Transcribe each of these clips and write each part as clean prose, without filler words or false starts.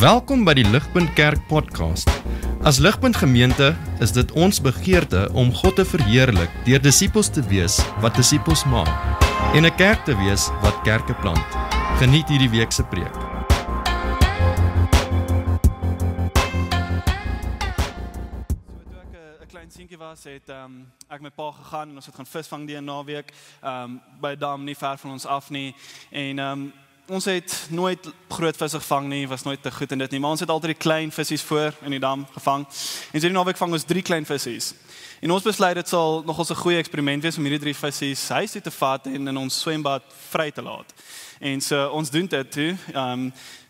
Welkom by die Ligpunt Kerk podcast. As Ligpunt Gemeente is dit ons begeerte om God te verheerlik deur disippels te wees wat disippels maak en 'n kerk te wees wat kerke plant. Geniet hierdie week se preek. Toe ek 'n klein seentjie was, het ek met pa gegaan en ons het gaan visvang die naweek by 'n dam nie ver van ons af nie en ons het nooit groot visse gevang nie, was nooit te goed in dit nie, maar ons het altyd die klein visies voor in die dam gevang. En so die naweek vang ons 3 klein visies. En ons besluit dit sal nogals 'n goeie eksperiment wees om hierdie 3 visies huis toe te vat en in ons swembad vry te laat. En so ons doen dit toe,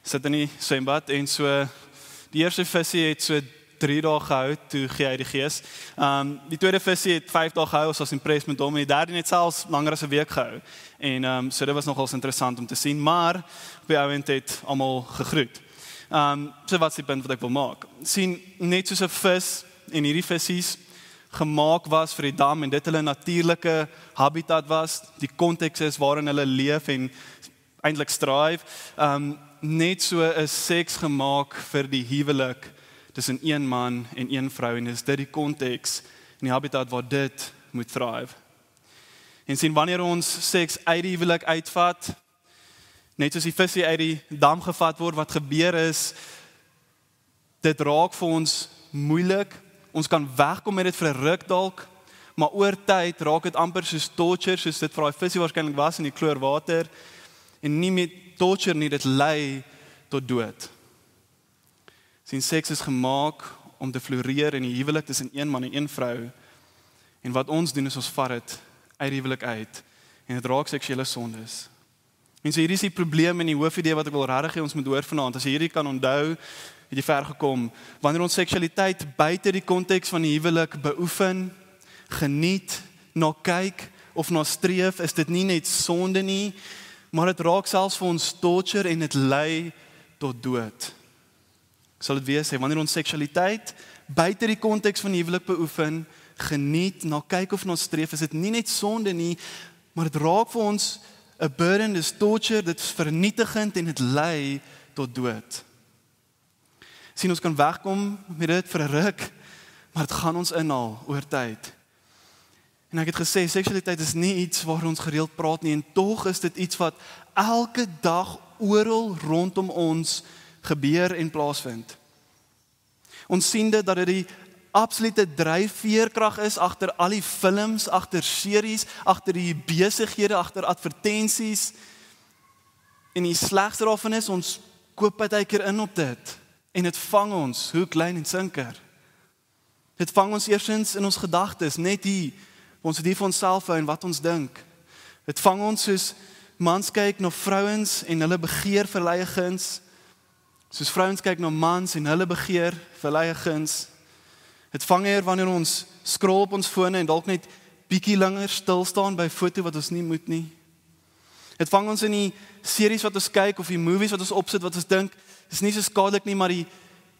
sit in die swembad en so die eerste visie het so 3 dae gehou, toe gee hy die gees. Die tweede visie het 5 dae gehou, ons was impressed met hom, en die derde het selfs langer as 'n week gehou. En so dit was nogals interessant om te sien, maar op die ouend het almal gegroet. So wat is die punt wat ek wil maak? Sien, net soos 'n vis en hierdie visies gemaak was vir die dam en dit hulle natuurlike habitat was, die konteks is waarin hulle leef en eintlik strive, net so is seks gemaak vir die huwelik tussen een man en een vrou, en is dit die konteks en die habitat waar dit moet thrive. En sien, wanneer ons seks uit die huwelik uitvat, net soos die visie uit die dam gevat word, wat gebeur is, dit raak vir ons moeilik, ons kan wegkom met dit vir 'n ruk dalk, maar oor tyd raak dit amper soos torture, soos dit vir daai visie waarskynlik was in die kloorwater, en nie met torture nie, dit lei tot dood. Sien, seks is gemaak om te floreer in die huwelik tussen een man en een vrou. En wat ons doen is ons vat dit uit die huwelik uit en dit raak seksuele sondes. En so hierdie is die probleem en die hoofidee wat ek wil regtig hê ons moet hoor vanaand. As jy hierdie kan onthou, het jy ver gekom. Wanneer ons seksualiteit buite die konteks van die huwelik beoefen, geniet, na kyk of na streef, is dit nie net sonde nie, maar dit raak selfs vir ons torture en dit lei tot dood. Sal dit wees, wanneer ons seksualiteit buite die konteks van die huwelik beoefen, geniet, na kyk of na streef, is dit nie net sonde nie, maar dit raak vir ons 'n burden, dit is torture, dit is vernietigend en dit lei tot dood. Sien, ons kan wegkom met dit vir 'n ruk, maar dit gaan ons inhaal oor tyd. En ek het gesê, seksualiteit is nie iets waar ons gereeld praat nie, en tog is dit iets wat elke dag oral rondom ons gebeur en plaasvind. Ons sien dit dat dit die absolute dryfveerkrag is agter al die films, agter series, agter die besighede, agter advertensies. En die slegste daarvan is, ons koop partykeer in op dit. En dit vang ons, hoek, lyn en sinker. Dit vang ons eersins in ons gedagtes, net hier, ons het hier vir onsself hou en wat ons dink. Dit vang ons soos mans kyk na vrouens en hulle begeer vir leie guns, soos vrouens kyk na mans en hulle begeer vir leie guns. Dit vang hier wanneer ons scroll op ons fone en dalk net bietjie langer stil staan by 'n foto wat ons nie moet nie. Dit vang ons in die series wat ons kyk of die movies wat ons opsit wat ons dink is nie so skadelik nie, maar dit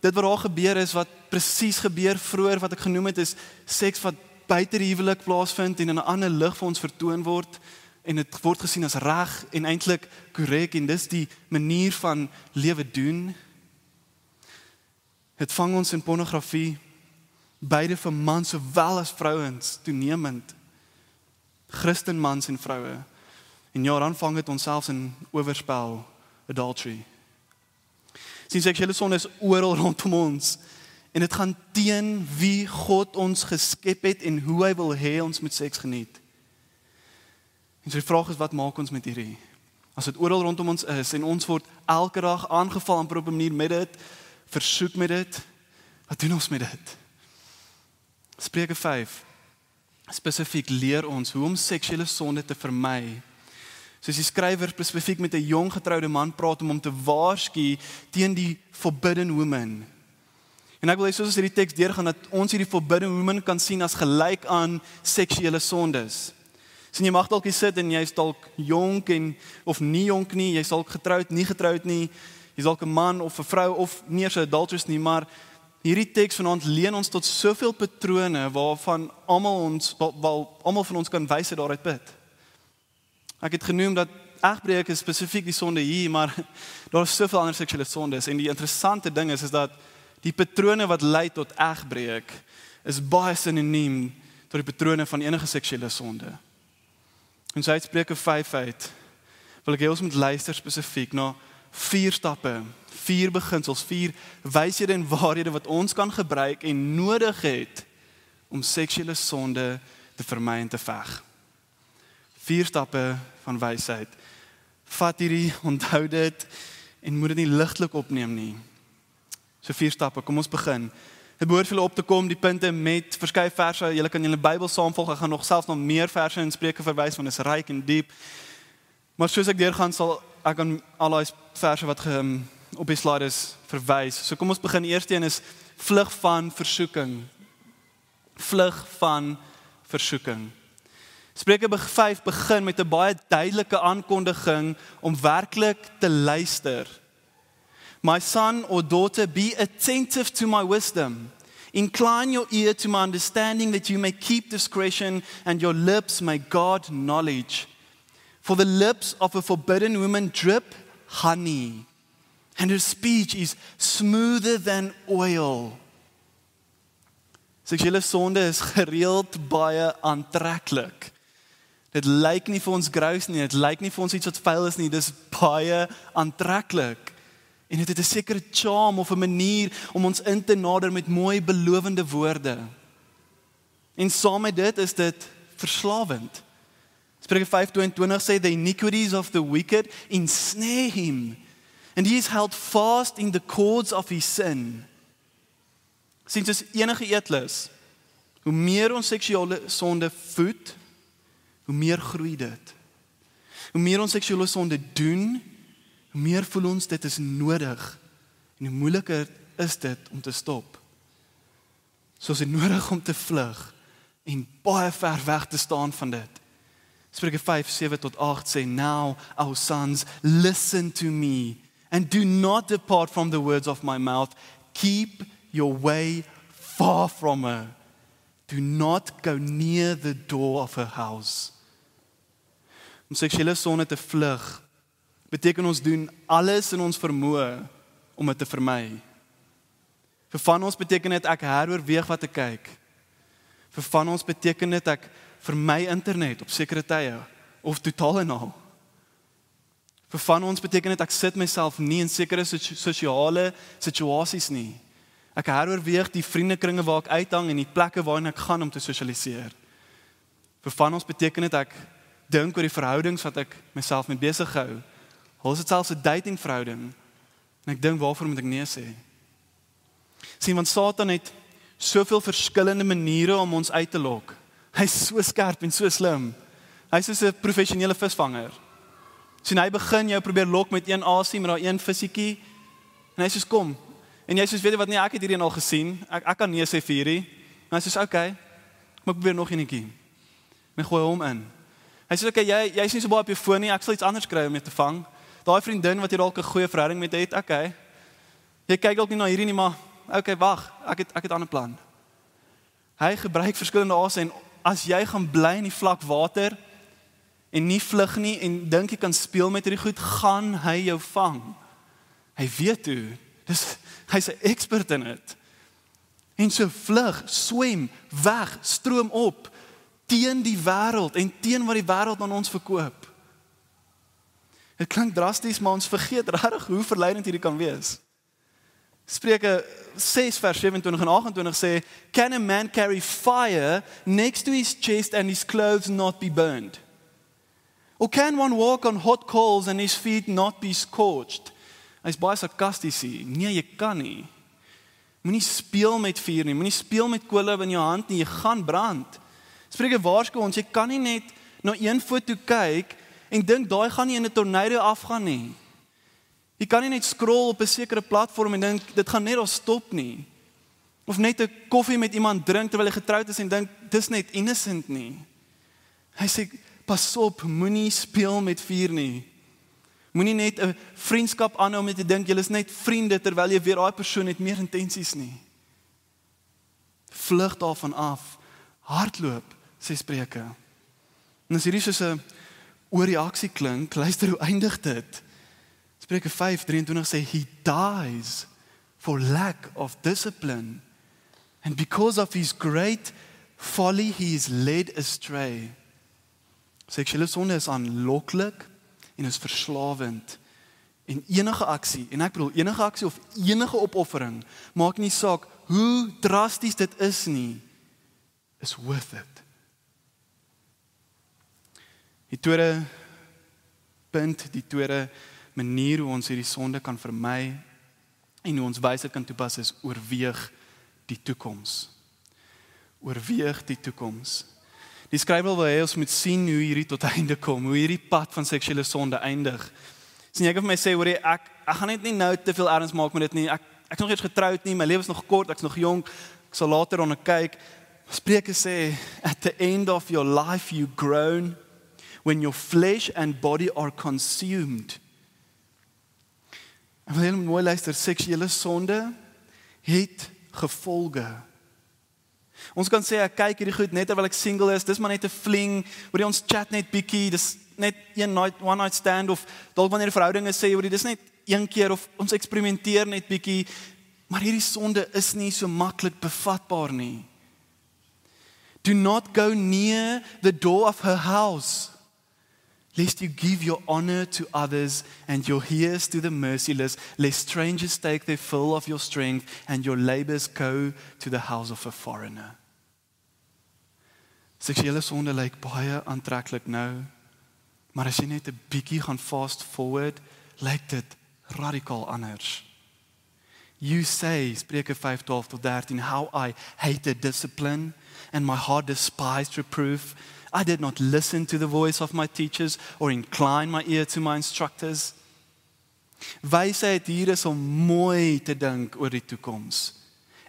wat daar gebeur is wat presies gebeur vroeër wat ek genoem het, is seks wat buite die huwelik plaasvind en in 'n ander lig vir ons vertoon word en dit word gesien as reg en eintlik korrek en dis die manier van lewe doen. Dit vang ons in pornografie, beide vir mans sowel as vrouens, toenemend. Christen mans en vroue. En ja, dan vang dit ons selfs in oorspel, adultery. Sien, seksuele sonde is oral rondom ons. En dit gaan teen wie God ons geskep het en hoe hy wil hê ons moet seks geniet. En so die vraag is, wat maak ons met hierdie? As dit oral rondom ons is en ons word elke dag aangeval op 'n manier met dit, versoek met dit, wat doen ons met dit? Spreuke 5 spesifiek leer ons hoe om seksuele sonde te vermy. Soos die skrywer spesifiek met 'n jong getroude man praat om hom te waarsku teen die forbidden woman. En ek wil hê soos ons hierdie teks deurgaan dat ons hierdie forbidden woman kan sien as gelyk aan seksuele sondes. Sien, jy mag dalk hier sit en jy's dalk jonk en of nie jonk nie, jy's dalk getroud, nie getroud nie, jy's dalk 'n man of 'n vrou of nie eens 'n adulteress nie, maar hierdie teks vanaand leen ons tot soveel patrone waarvan almal van ons kan wys uit daaruit put. Ek het genoem dat egbreek is spesifiek die sonde hier, maar daar is soveel ander seksuele sondes en die interessante ding is dat die patrone wat lei tot egbreek is baie sinoniem tot die patrone van enige seksuele sonde. En so uit Spreuke 5 uit wil ek hê ons moet luister spesifiek na 4 stappe, 4 beginsels, 4 wyshede en waarhede wat ons kan gebruik en nodig het om seksuele sonde te vermy en te veg. 4 stappe van wysheid. Vat hierdie, onthou dit en moet dit nie ligtelik opneem nie. So 4 stappe, kom ons begin. Dit behoort vir julle op te kom, die punte met verskeie verse, julle kan julle Bybel saamvolg, ek gaan nog selfs nog meer verse in Spreuke verwys, want dit is ryk en diep. Maar soos ek deurgaan, sal ek aan al die verse wat op die slide is, verwys. So kom ons begin, die eerste een is vlug van versoeking. Vlug van versoeking. Spreuke 5 begin met 'n baie duidelike aankondiging om werklik te luister. My son or daughter, be attentive to my wisdom. Incline your ear to my understanding that you may keep discretion and your lips may guard knowledge. For the lips of a forbidden woman drip honey, and her speech is smoother than oil. Seksuele sonde is gereeld baie aantreklik. Dit lyk nie vir ons grous nie, dit lyk nie vir ons iets wat vuil is nie, dis baie aantreklik. En dit het 'n sekere charm of 'n manier om ons in te nader met mooi belovende woorde. En saam met dit is dit verslawend. Spreuke 5:22 sê, the iniquities of the wicked ensnare him, and he is held fast in the cords of his sin. Sien, soos enige eetlus, hoe meer ons seksuele sonde voed, hoe meer groei dit. Hoe meer ons seksuele sonde doen, hoe meer voel ons dit is nodig, en hoe moeiliker is dit om te stop. So is dit nodig om te vlug, en baie ver weg te staan van dit. Spreuke 5:7-8 sê, now our sons, listen to me, and do not depart from the words of my mouth. Keep your way far from her. Do not go near the door of her house. Om seksuele sonde te vlug, beteken ons doen alles in ons vermoë om dit te vermy. Vir van ons beteken dit ek heroorweeg wat ek kyk. Vir van ons beteken dit ek vermy internet op sekere tye, of totaal en al. Vir van ons beteken dit ek sit myself nie in sekere sosiale situasies nie. Ek heroorweeg die vriendekringe waar ek uithang en die plekke waarin ek gaan om te sosialiseer. Vir van ons beteken dit ek dink oor die verhoudings wat ek myself mee besig hou. Al is dit selfs 'n datingverhouding, en ek dink waarvoor moet ek nee sê. Sien, want Satan het soveel verskillende maniere om ons uit te lok. Hy is so skerp en so slim. Hy is soos 'n professionele visvanger. Sien, hy begin jou probeer lok met een asie, met daai een visiekie, en hy sê kom. En jy sê weet jy wat, nee, ek het hierdie al gesien. Ek kan nee sê vir hierdie. En hy sê okay, maar ek probeer nog eenetjie. En gooi hom in. Hy sê okay, jy is nie so baie op jou foon nie, ek sal iets anders kry om jou te vang. Daai vriendin wat jy dalk 'n goeie verhouding met het, okay. Jy kyk dalk nie na hierdie nie, maar okay, wag, ek het 'n ander plan. Hy gebruik verskillende asse en as jy gaan bly in die vlak water en nie vlug nie en dink jy kan speel met hierdie goed, gaan hy jou vang. Hy weet hoe. Hy's 'n expert in dit. En so vlug, swem, weg, stroom op teen die wêreld en teen wat die wêreld aan ons verkoop. Dit klink drasties, maar ons vergeet regtig hoe verleidend hierdie kan wees. Spreuke 6:27 en 28 sê, can a man carry fire next to his chest and his clothes not be burned? Or can one walk on hot coals and his feet not be scorched? Hy's baie sarkasties hier. Nee, jy kan nie. Moenie speel met vuur nie, moenie speel met kolle in jou hand nie, jy gaan brand. Spreuke waarsku ons, jy kan nie net na een foto kyk en dink daai gaan nie in 'n tornado afgaan nie. Jy kan nie net scroll op 'n sekere platform en dink dit gaan net daar stop nie. Of net 'n koffie met iemand drink terwyl jy getroud is en dink dis net innocent nie. Hy sê pas op, moenie speel met vuur nie. Moenie net 'n vriendskap aanhou om te dink jy is net vriende terwyl jy weet daai persoon het meer intensies nie. Vlug daarvan af. Hardloop, sê Spreuke. En as hierdie soos 'n oorreaksie klink, luister hoe eindig dit. Spreuke 5:23 sê, he dies for lack of discipline. And because of his great folly, he is led astray. Seksuele sonde is aanloklik en is verslawend. En enige aksie, en ek bedoel enige aksie of enige opoffering, maak nie saak hoe drasties dit is nie, is worth it. Die tweede punt, die tweede manier hoe ons hierdie sonde kan vermy en hoe ons wysheid kan toepas is oorweeg die toekoms. Oorweeg die toekoms. Die skrywer wil hê ons moet sien hoe hierdie tot einde kom, hoe hierdie pad van seksuele sonde eindig. Sien jy kan vir my sê, hoor jy, ek gaan net nie nou te veel erns maak met dit nie. Ek is nog eers getroud nie, my lewe is nog kort, ek is nog jonk, ek sal later daarna kyk. Spreuke sê, at the end of your life you groan, when your flesh and body are consumed. En wil jy mooi luister, seksuele sonde het gevolge. Ons kan sê, ek kyk hierdie goed net terwyl ek single is, dis maar net 'n fling, waar ons chat net bietjie, dis net one night stand, of dalk wanneer die verhouding is, sê, dis net een keer, of ons eksperimenteer net bietjie, maar hierdie sonde is nie so maklik bevatbaar nie. Do not go near the door of her house, lest you give your honor to others and your ears to the merciless, lest strangers take their fill of your strength and your labors go to the house of a foreigner. Seksuele sonde lyk baie aantreklik nou, maar as jy net 'n bietjie gaan fast forward, lyk dit radikaal anders. You say, Spreuke 5:12-13, how I hated discipline and my heart despised reproof. I did not listen to the voice of my teachers or incline my ear to my instructors. Wysheid hier is om mooi te dink oor die toekoms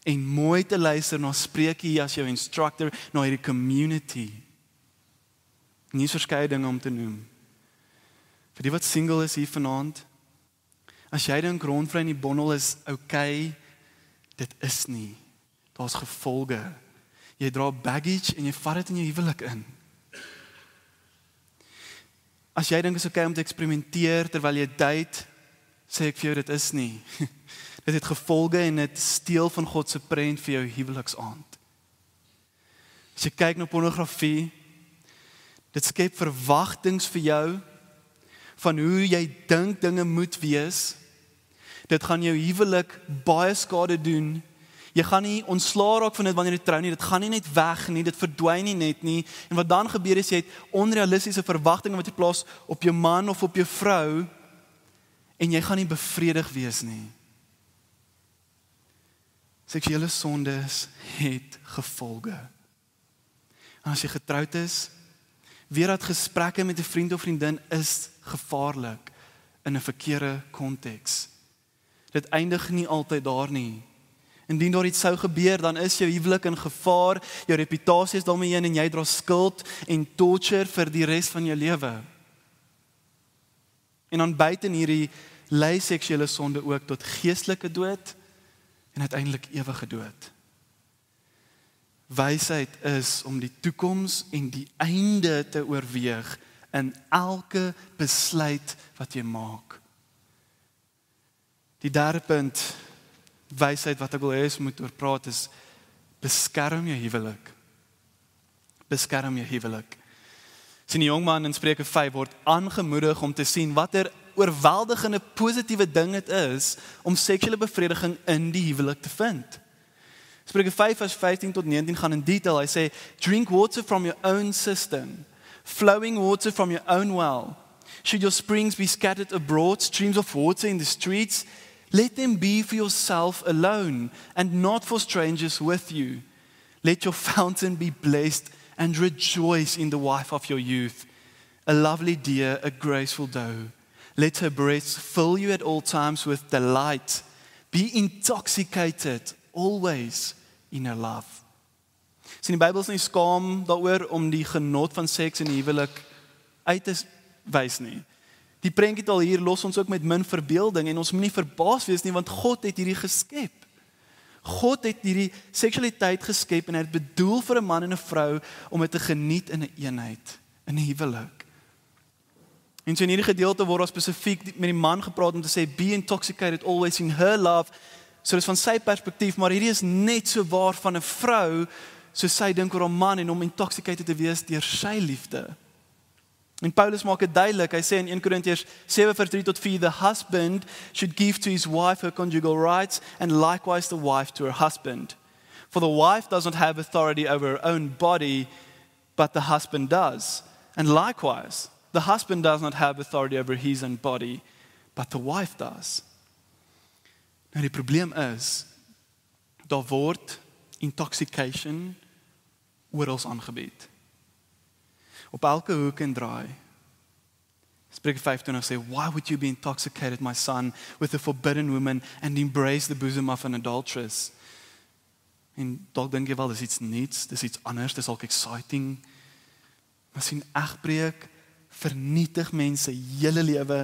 en mooi te luister na Spreuke as jou instructor, na hierdie community. Nie verskeie dinge om te noem. Vir die wat single is hier vanaand, as jy dink rondvry in die bondel is okay, dit is nie. Daar's gevolge. Jy dra baggage en jy vat dit in jou huwelik in. As jy dink is okay om te eksperimenteer terwyl jy date, sê ek vir jou dit is nie. Dit het gevolge en dit steel van God se prent vir jou huweliksaand. As jy kyk na pornografie, dit skep verwagtinge vir jou van hoe jy dink dinge moet wees. Dit gaan jou huwelik baie skade doen. Jy gaan nie ontslaa raak van dit wanneer jy trou nie, dit gaan nie net weg nie, dit verdwyn nie net nie, en wat dan gebeur is, jy het onrealistiese verwagtinge wat jy plaas op jou man of op jou vrou, en jy gaan nie bevredig wees nie. Seksuele sondes het gevolge. En as jy getroud is, weer dat gesprekke met 'n vriend of vriendin is gevaarlik in 'n verkeerde konteks. Dit eindig nie altyd daar nie. Indien daar iets sou gebeur, dan is jou huwelik in gevaar, jou reputasie is daarmee heen en jy dra skuld en torture vir die res van jou lewe. En dan buite hierdie lei seksuele sonde ook tot geestelike dood en uiteindelik ewige dood. Wysheid is om die toekoms en die einde te oorweeg in elke besluit wat jy maak. Die derde punt, wysheid wat ek wil hê ons moet oor praat is, beskerm jou huwelik. Beskerm jou huwelik. Sien die jong man in Spreuke 5 word aangemoedig om te sien watter oorweldigende positiewe ding dit is om seksuele bevrediging in die huwelik te vind. Spreuke 5 vers 15-19 gaan in detail. Hy sê, drink water from your own cistern, flowing water from your own well. Should your springs be scattered abroad, streams of water in the streets, let them be for yourself alone, and not for strangers with you. Let your fountain be blessed, and rejoice in the wife of your youth, a lovely deer, a graceful doe. Let her breasts fill you at all times with delight. Be intoxicated always in her love. Sien, die Bybel is nie skaam daaroor om die genot van seks in die huwelik uit te wys nie. Die prentjie al hier los ons ook met min verbeelding en ons moet nie verbaas wees nie, want God het hierdie geskep. God het hierdie seksualiteit geskep en hy het bedoel vir 'n man en 'n vrou om dit te geniet in 'n eenheid, in 'n huwelik. En so in hierdie gedeelte word daar spesifiek met die man gepraat om te sê, be intoxicated always in her love. So dis van sy perspektief, maar hierdie is net so waar van 'n vrou, so sy dink oor 'n man en om intoxicated te wees deur sy liefde. En Paulus maak dit duidelik, hy sê in 1 Korintiërs 7:3-4, the husband should give to his wife her conjugal rights, and likewise the wife to her husband. For the wife does not have authority over her own body, but the husband does. And likewise, the husband does not have authority over his own body, but the wife does. Nou die probleem is, daar word intoxication oral aangebied. Op elke hoek en draai. Spreuke 25 sê, why would you be intoxicated, my son, with a forbidden woman and embrace the bosom of an adulteress? En dalk dink jy wel, dis iets niets, dis iets anders, dis ook exciting. Maar sien, egbreek vernietig mense hele lewe,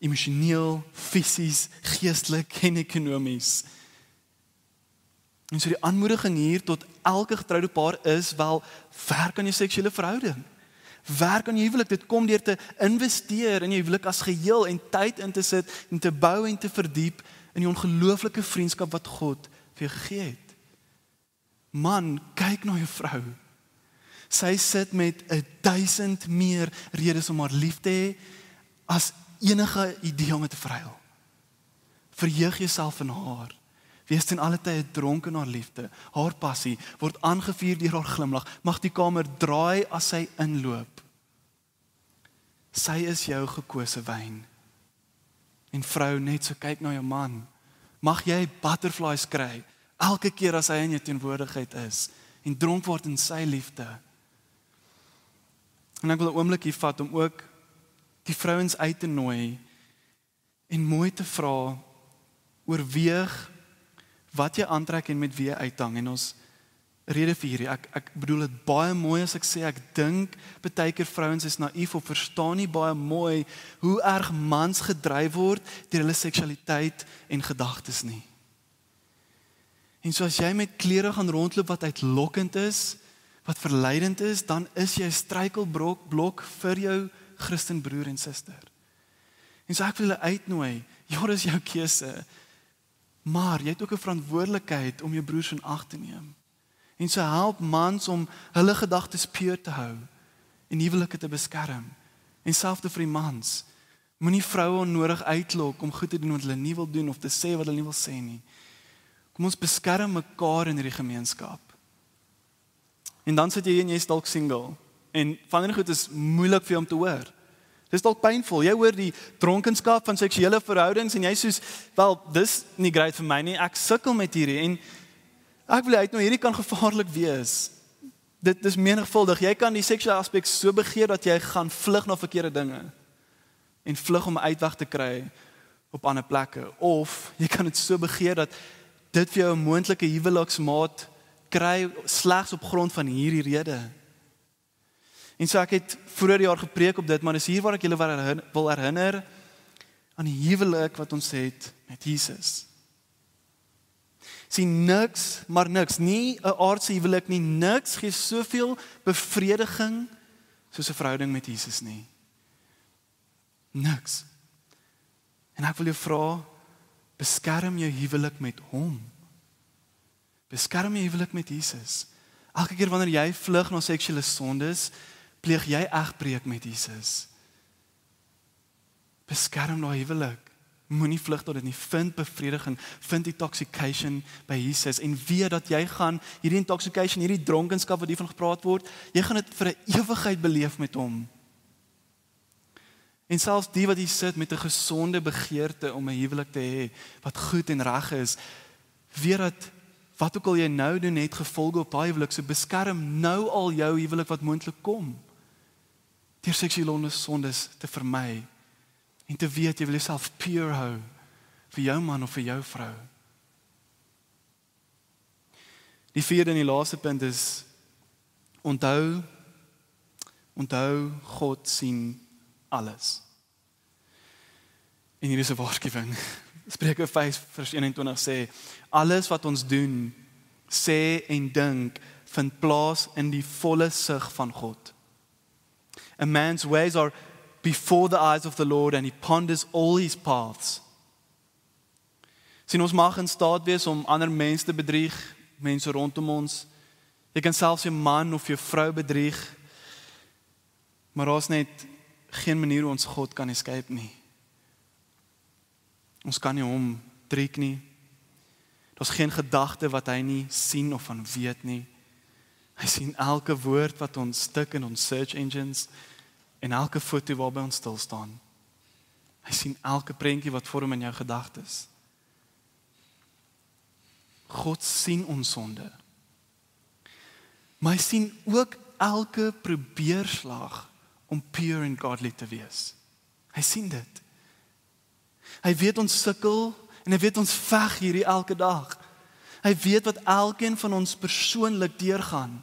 emosioneel, fisies, geestelik en ekonomies. En so die aanmoediging hier tot elke getroude paar is wel, werk aan jou seksuele verhouding. Werk aan jou huwelik, dit kom deur te investeer in jou huwelik as geheel en tyd in te sit en te bou en te verdiep in die ongelooflike vriendskap wat God vir jou gegee het. Man, kyk na jou vrou. Sy sit met 1000 meer redes om haar lief te hê as enige idee om te verhuil. Verheug jouself in haar. Wees ten alle tye dronk in haar liefde. Haar passie word aangevuur deur haar glimlag. Mag die kamer draai as sy inloop. Sy is jou gekose wyn. En vrou, net so kyk na jou man. Mag jy butterflies kry elke keer as hy in jou teenwoordigheid is en dronk word in sy liefde. En ek wil 'n oomblik hier vat om ook die vrouens uit te nooi en mooi te vra, oorweeg wat jy aantrek en met wie jy uithang. En ons rede vir hierdie, ek bedoel dit baie mooi as ek sê, ek dink baie keer vrouens is naïef of verstaan nie baie mooi hoe erg mans gedryf word deur hulle seksualiteit en gedagtes nie. En so as jy met klere gaan rondloop wat uitlokkend is, wat verleidend is, dan is jy 'n struikelblok vir jou Christen broer en suster. En so ek wil hulle uitnooi, ja, dis jou keuse, maar jy het ook 'n verantwoordelikheid om jou broers in ag te neem. En so help mans om hulle gedagtes pure te hou en huwelike te beskerm. En selfs vir die mans, moenie vroue onnodig uitlok om goed te doen wat hulle nie wil doen of te sê wat hulle nie wil sê nie. Kom ons beskerm mekaar in hierdie gemeenskap. En dan sit jy en jy is dalk single. En van die goed is moeilik vir jou om te hoor. Dis dalk pynvol. Jy hoor die dronkenskap van seksuele verhoudings en jy soos, wel, dis nie great vir my nie. Ek sukkel met hierdie en ek wil uitnooi, hierdie kan gevaarlik wees. Dit is menigvuldig. Jy kan die seksuele aspek so begeer dat jy gaan vlug na verkeerde dinge en vlug om 'n uitweg te kry op ander plekke. Of jy kan dit so begeer dat dit vir jou 'n moontlike huweliksmaat kry slegs op grond van hierdie rede. En so ek het vroeër jaar gepreek op dit, maar dis hier waar ek julle wil herinner aan die huwelik wat ons het met Jesus. Sien, niks, maar niks, nie 'n aardse huwelik nie, niks gee soveel bevrediging soos 'n verhouding met Jesus nie. Niks. En ek wil jou vra, beskerm jou huwelik met hom. Beskerm jou huwelik met Jesus. Elke keer wanneer jy vlug na seksuele sondes, pleeg jy egbreek met Jesus. Beskerm daai huwelik. Moenie vlug tot dit nie. Vind bevrediging, vind intoxication by Jesus en weet dat jy gaan hierdie intoxication, hierdie dronkenskap wat hiervan gepraat word, jy gaan dit vir 'n ewigheid beleef met hom. En selfs die wat hier sit met 'n gesonde begeerte om 'n huwelik te hê wat goed en reg is, weet dat wat ook al jy nou doen het gevolge op daai huwelik, so beskerm nou al jou huwelik wat moontlik kom. Deur seksuele sondes te vermy en te weet jy wil jouself pure hou vir jou man of vir jou vrou. Die vierde en die laaste punt is onthou God sien alles. En hier is 'n waarskuwing. Spreuke 5:21 sê, alles wat ons doen, sê en dink, vind plaas in die volle sig van God. A man's ways are before the eyes of the Lord and he ponders all his paths. Sien, ons mag in staat wees om ander mense te bedrieg, mense rondom ons. Jy kan selfs jou man of jou vrou bedrieg, maar daar is net geen manier hoe ons God kan escape nie. Ons kan nie hom triek nie. Daar's geen gedagte wat hy nie sien of van weet nie. Hy sien elke woord wat ons stik in ons search engines en elke foto waarby ons stil staan. Hy sien elke prentjie wat vorm in jou gedagtes. God sien ons sonde. Maar hy sien ook elke probeerslag om pure en godly te wees. Hy sien dit. Hy weet ons sukkel en hy weet ons veg hierdie elke dag. Hy weet wat elkeen van ons persoonlik deurgaan.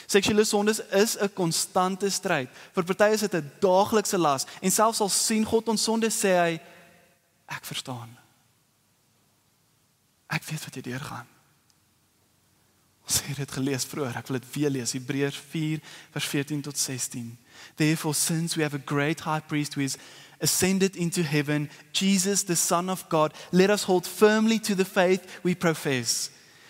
Seksuele sondes is 'n konstante stryd. Vir party is dit 'n daaglikse las en selfs al sien God ons sonde, sê hy, ek verstaan. Ek weet wat jy deurgaan. Ons het dit gelees vroeër, ek wil dit weer lees, Hebreërs 4 vers 14 tot 16. Therefore, since we have a great high priest who is ascended into heaven, Jesus, the Son of God, let us hold firmly to the faith we profess.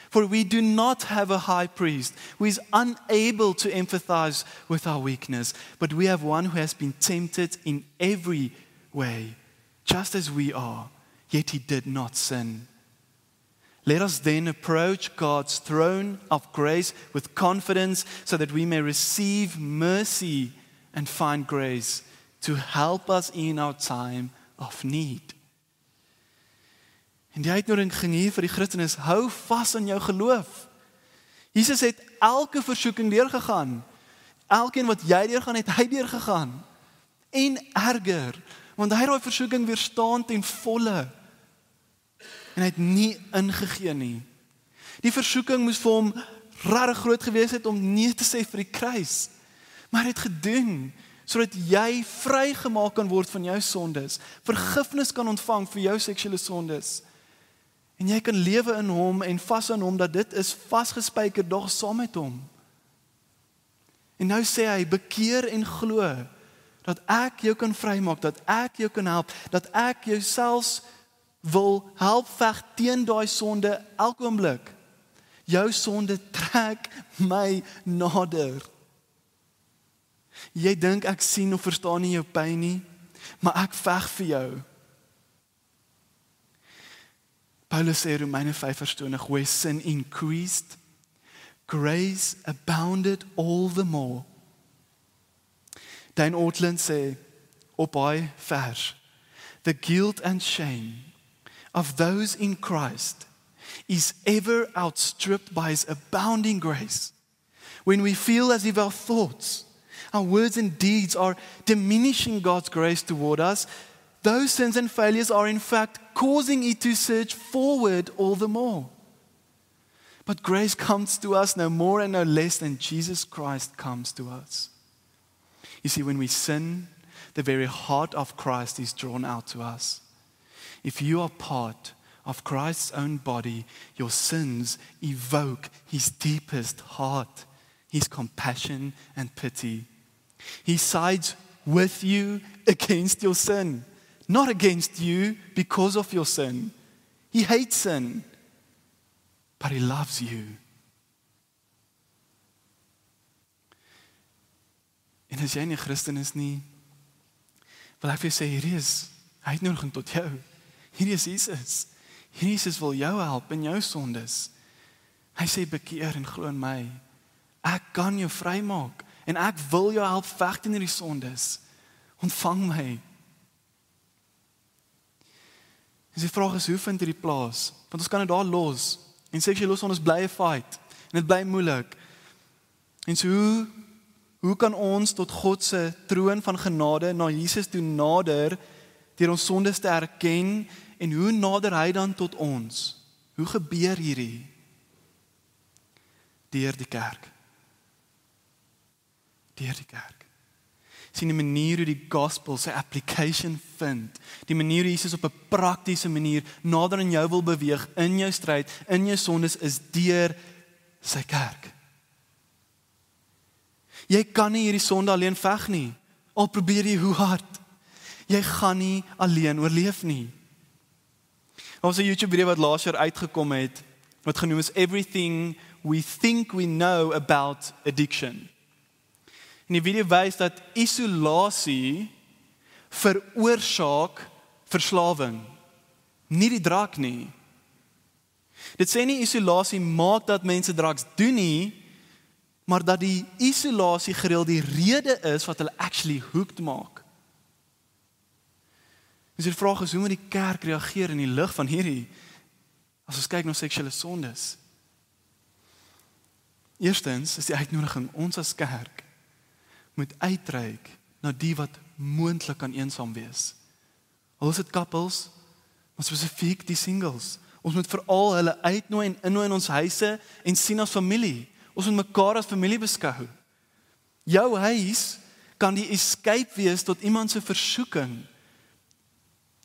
For we do not have a high priest who is unable to empathize with our weakness, but we have one who has been tempted in every way, just as we are, yet he did not sin. Let us then approach God's throne of grace with confidence so that we may receive mercy and find grace to help us in our time of need. En die uitnodiging ging hier vir die Christen is, hou vas aan jou geloof. Jesus het elke versoeking deurgegaan. Elkeen wat jy deurgaan, het hy deurgegaan. En erger, want hy het die versoeking weerstaan ten volle. En hy het nie ingegee nie. Die versoeking moes vir hom regtig groot gewees het om nee te sê vir die kruis. Maar hy het gedoen, sodat jy vrygemaak kan word van jou sondes, vergifnis kan ontvang vir jou seksuele sondes. En jy kan lewe in hom en vas aan hom, dat dit is vasgespijker dag saam met hom. En nou sê hy, bekeer en glo, dat ek jou kan vrymaak, dat ek jou kan help, dat ek jou selfs wil help veg teen daai sonde elke oomblik. Jou sonde trek my nader. Jy dink ek sien of verstaan nie jou pyn nie, maar ek veg vir jou. Paulus sê Romeine 5 vers 20, where sin increased, grace abounded all the more. Dane Ortlund sê op hy vers, the guilt and shame of those in Christ is ever outstripped by his abounding grace. When we feel as if our thoughts, our words and deeds are diminishing God's grace toward us, those sins and failures are in fact causing it to surge forward all the more. But grace comes to us no more and no less than Jesus Christ comes to us. You see, when we sin, the very heart of Christ is drawn out to us. If you are part of Christ's own body, your sins evoke his deepest heart, his compassion and pity. He sides with you against your sin, not against you because of your sin. He hates sin, but he loves you. En as jy nie 'n Christen is nie, wil ek vir jou sê, hierdie is uitnodiging tot jou. Hierdie is Jesus. Jesus wil jou help in jou sondes. Hy sê bekeer en glo in my. Ek kan jou vrymaak en ek wil jou help veg teen hierdie sondes. Ontvang my. En die vraag is, hoe vind hierdie plaas? Want ons kan dit daar los. En seksuele sondes bly 'n fight. En dit bly moeilik. En so hoe kan ons tot God se troon van genade na Jesus toe nader deur ons sondes te erken en hoe nader hy dan tot ons? Hoe gebeur hierdie? Deur die kerk. Deur die kerk. Sien die manier hoe die gospel sy application vind, die manier hoe Jesus op 'n praktiese manier nader aan jou wil beweeg in jou stryd, in jou sondes, is deur sy kerk. Jy kan nie hierdie sonde alleen veg nie. Al probeer jy hoe hard, jy gaan nie alleen oorleef nie. Daar was 'n YouTube video wat laas jaar uitgekom het, wat genoem is Everything We Think We Know About Addiction. En die video wys dat isolasie veroorsaak verslawing, nie die drank nie. Dit sê nie isolasie maak dat mense drugs doen nie, maar dat die isolasie gereeld die rede is wat hulle actually hooked maak. Dus die vraag is, hoe moet die kerk reageer in die lig van hierdie, as ons kyk na seksuele sondes? Eerstens is die uitnodiging, ons as kerk moet uitreik na die wat moontlik kan eensaam wees. Al is dit couples, maar spesifiek die singles. Ons moet veral hulle uitnooi en innooi in ons huise en sien as familie. Ons moet mekaar as familie beskou. Jou huis kan die escape wees tot iemand se versoeking.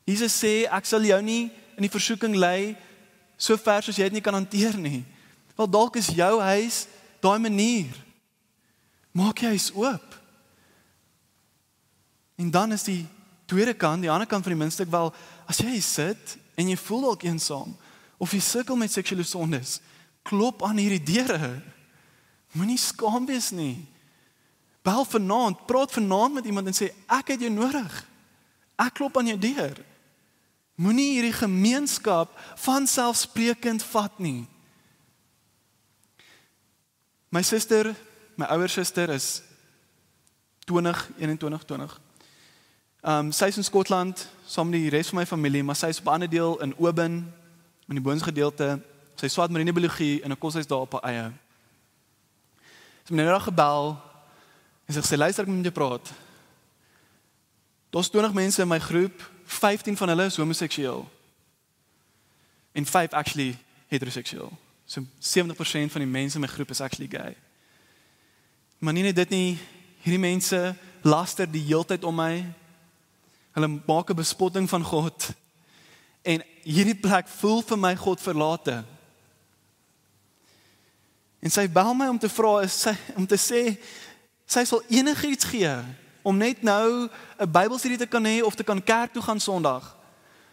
Jesus sê, ek sal jou nie in die versoeking lei so ver soos jy dit nie kan hanteer nie. Wel dalk is jou huis daai manier. Maak jy huis oop. En dan is die tweede kant, die ander kant van die muntstuk wel, as jy sit en jy voel dalk eensaam, of jy sukkel met seksuele sondes, klop aan hierdie deure. Moenie skaam wees nie. Bel vanaand, praat vanaand met iemand en sê, ek het jou nodig. Ek klop aan jou deur. Moenie hierdie gemeenskap vanselfsprekend vat nie. My suster, my ouer suster is 21. Sy is in Skotland, saam met die res van my familie, maar sy is op 'n ander deel in Oban, in die boonsgedeelte. Sy swat marinebiologie in 'n koshuis daar op haar eie. Sy het my nou gebel en sy sê, luister, ek moet met jou praat. Daar's 20 mense in my groep, 15 van hulle is homoseksueel. En 5 actually heteroseksueel. So 70% van die mense in my groep is actually gay. Maar nie net dit nie, hierdie mense laster die heeltyd om my. Hulle maak 'n bespotting van God. En hierdie plek voel vir my God verlate. En sy bel my om te vra, om te sê, sy sal enigiets gee, om net nou 'n Bybelstudie te kan hê, of te kan kerk toe gaan Sondag.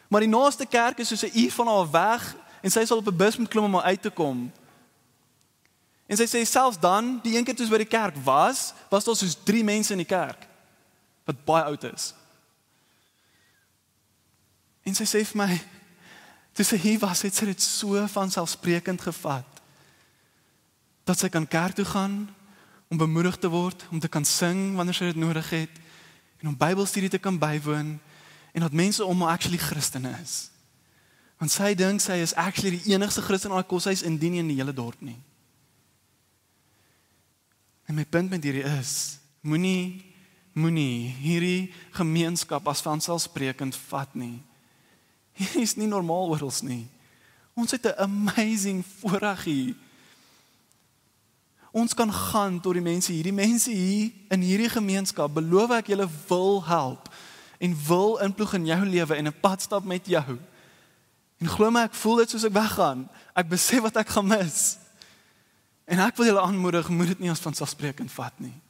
Maar die naaste kerk is soos 'n uur van haar weg, en sy sal op 'n bus moet klim om uit te kom. En sy sê, selfs dan, die een keer toe sy by die kerk was daar soos 3 mense in die kerk, wat baie oud is. En sy sê vir my, toe sy hier was, het sy dit so vanselfsprekend gevat, dat sy kan kerk toe gaan, om bemoedig te word, om te kan sing wanneer sy dit nodig het, en om Bybelstudie te kan bywoon, en dat mense om haar actually Christene is. Want sy dink sy is actually die enigste Christen in haar koshuis, indien nie in die hele dorp nie. En my punt met hierdie is, moenie hierdie gemeenskap as vanselfsprekend vat nie. Hierdie is nie normaal oral nie. Ons het 'n amazing voorreg hier. Ons kan gaan tot die mense hier in hierdie gemeenskap, beloof ek julle wil help, en wil inploeg in jou lewe, en 'n pad stap met jou. En glo my, ek voel dit soos ek weggaan. Ek besef wat ek gaan mis. En ek wil julle aanmoedig, moet dit nie as vanselfsprekend vat nie.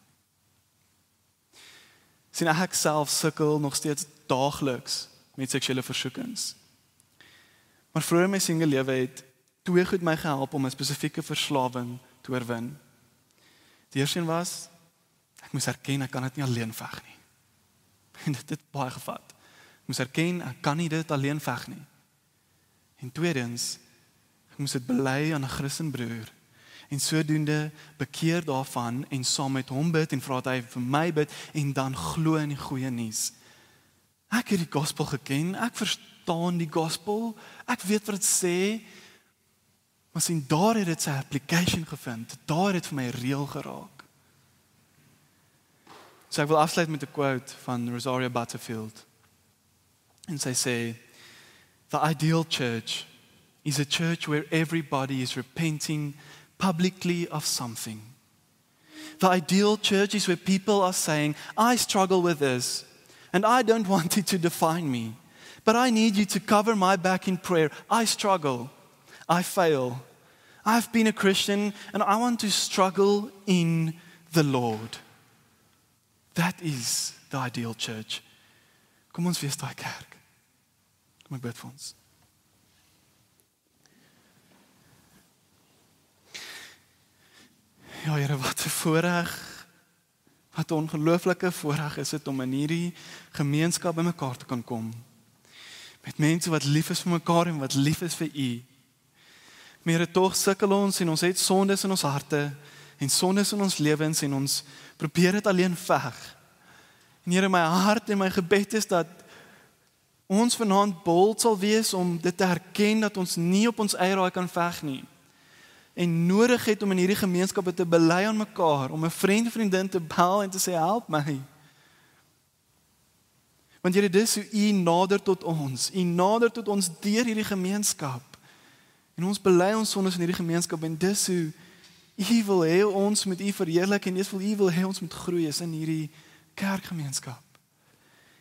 Sien, ek self sukkel nog steeds daagliks met seksuele versoekings. Maar vroeër in my single lewe het 2 goed my gehelp om 'n spesifieke verslawing te oorwin. Die eerste een was, ek moes erken, ek kan dit nie alleen veg nie. En dit het baie gevat. Ek moes erken, ek kan nie dit alleen veg nie. En tweedens, ek moes dit bely aan 'n Christenbroer, en sodoende bekeer daarvan, en saam met hom bid, en vra dat hy vir my bid, en dan glo in die goeie nuus. Ek het die gospel geken, ek verstaan die gospel, ek weet wat dit sê, maar sien, daar het dit sy application gevind, daar het dit vir my reël geraak. So ek wil afsluit met 'n quote van Rosaria Butterfield. En sy sê, "The ideal church is a church where everybody is repenting publicly of something. The ideal church is where people are saying, I struggle with this, and I don't want it to define me, but I need you to cover my back in prayer. I struggle. I fail. I've been a Christian, and I want to struggle in the Lord." That is the ideal church. Kom ons wees daai kerk. Kom ek bid vir ons. Ja, Here, wat 'n voorreg, wat 'n ongelooflike voorreg is dit om in hierdie gemeenskap bymekaar te kan kom. Met mense wat lief is vir mekaar en wat lief is vir U. Here, tog sukkel ons en ons het sondes in ons harte en sondes in ons lewens en ons probeer dit alleen veg. En Here, my hart en my gebed is dat ons vanaand bold sal wees om dit te herken dat ons nie op ons eie raai kan veg nie. En nodig het om in hierdie gemeenskappe te bely aan mekaar, om 'n vriendin te bel en te sê, help my. Want Here, dis hoe U nader tot ons. U nader tot ons deur hierdie gemeenskap. En ons bely ons sondes in hierdie gemeenskap en dis hoe U wil hê ons met U verheerlik en dis hoe U wil hê ons moet groei is in hierdie kerkgemeenskap.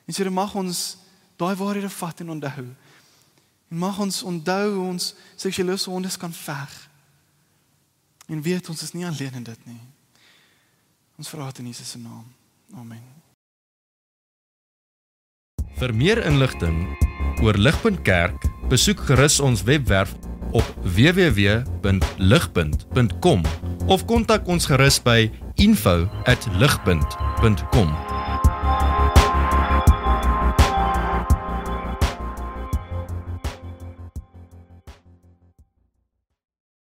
En Here, mag ons daai waarhede vat en onthou. En mag ons onthou hoe ons seksuele sondes kan veg. En weet ons is nie alleen in dit nie. Ons vra dit in Jesus se naam. Amen. Vir meer inligting oor Ligpunt Kerk, besoek gerus ons webwerf op www.ligpunt.com of kontak ons gerus by info@ligpunt.com.